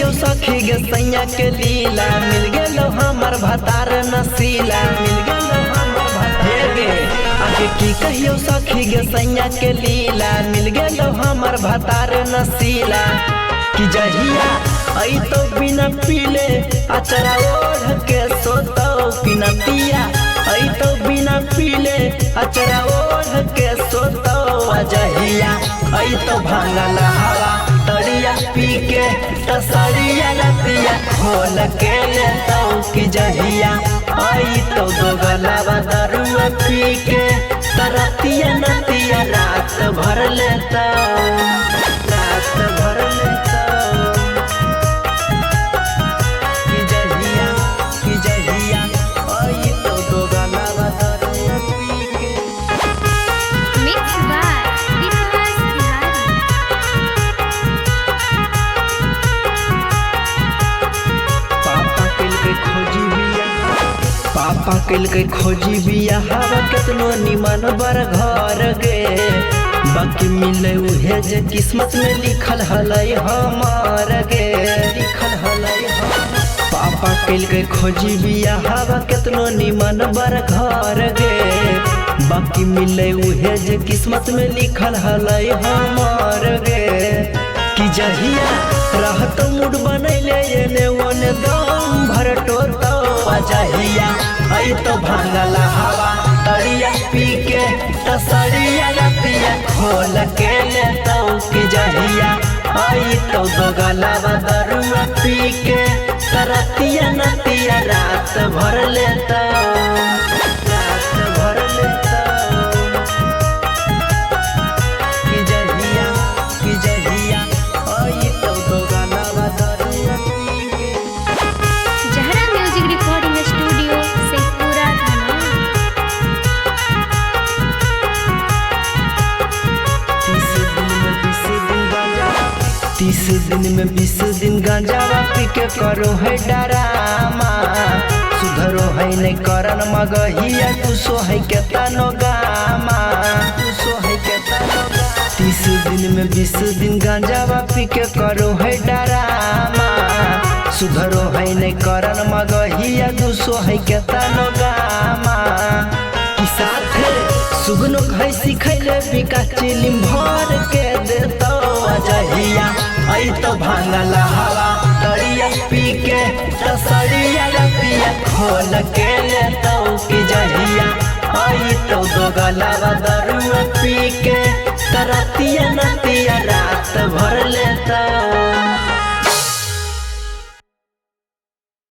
कहियो सखी गे सैया के लीला, मिल गेलो हमर भतार नसीला, मिल गेलो हमर भतार गे। आगे की कहियो सखी गे सैया के लीला, मिल गेलो हमर भतार नसीला। कि जहिया आई तो बिना पीले अचरा ओढ़ के सोतो, कि नतिया आई तो बिना पीले अचरा ओढ़ के सोतो। जहिया आई तो भांगल हवा तड़िया पी के तसरिया रतिया खोल के लेता। कि जहिया आई तो दो गलावा दारुआ पी के तरतिया नतिया रात भर लेता, रात भर लेता। कि जहिया आई तो दो गलावा दारुआ पी के। Mixed by Vikas Bihari. पापा कल के खोजी बिया हवा केतनो निमन बर घर गे। बाकी मिले उहे जे किस्मत में लिखल हलई हमार गे, लिखल हलई हमार। पापा कल के खोजी बिया हवा केतनो निमन बर घर गे। बाकी मिले उहे जे किस्मत में लिखल हलई हमार गे। कि जहिया रहत मूड बनैले एने ओने दम भर टोतो। जहिया आई तो भांगल हवा तड़िया पी के तसरिया रतिया खोल के लेता। कि जहिया आई तो दो गलावा दारुआ पी के तरतिया नतिया रात भर लेता, रात भर लेता। कि जहिया आई तो दो गलावा दारुआ पी के। Jahra Music Recording Studio, Sehpura, Dhanaua. 30 दिन में 20 दिन गांजावा पी के करो है डरामा। सुधरो है नहीं करन मगहिया, तू सो है केतनो गामा, तू सो है केतनो गामा। 30 दिन में 20 दिन गांजावा पी के करो है डरामा। सुधरो है नहीं करन मगहिया, तू सो है केतनो गामा। कि साथे सुगनो है सिखैले बिका चिलिम भर के देतो। जहिया आई तो भांगल हवा तड़िया पी के तसरिया रतिया खोल के लेता। कि जहिया आई तो दो गलावा दारुआ पी के तरतिया नतिया रात भर लेता।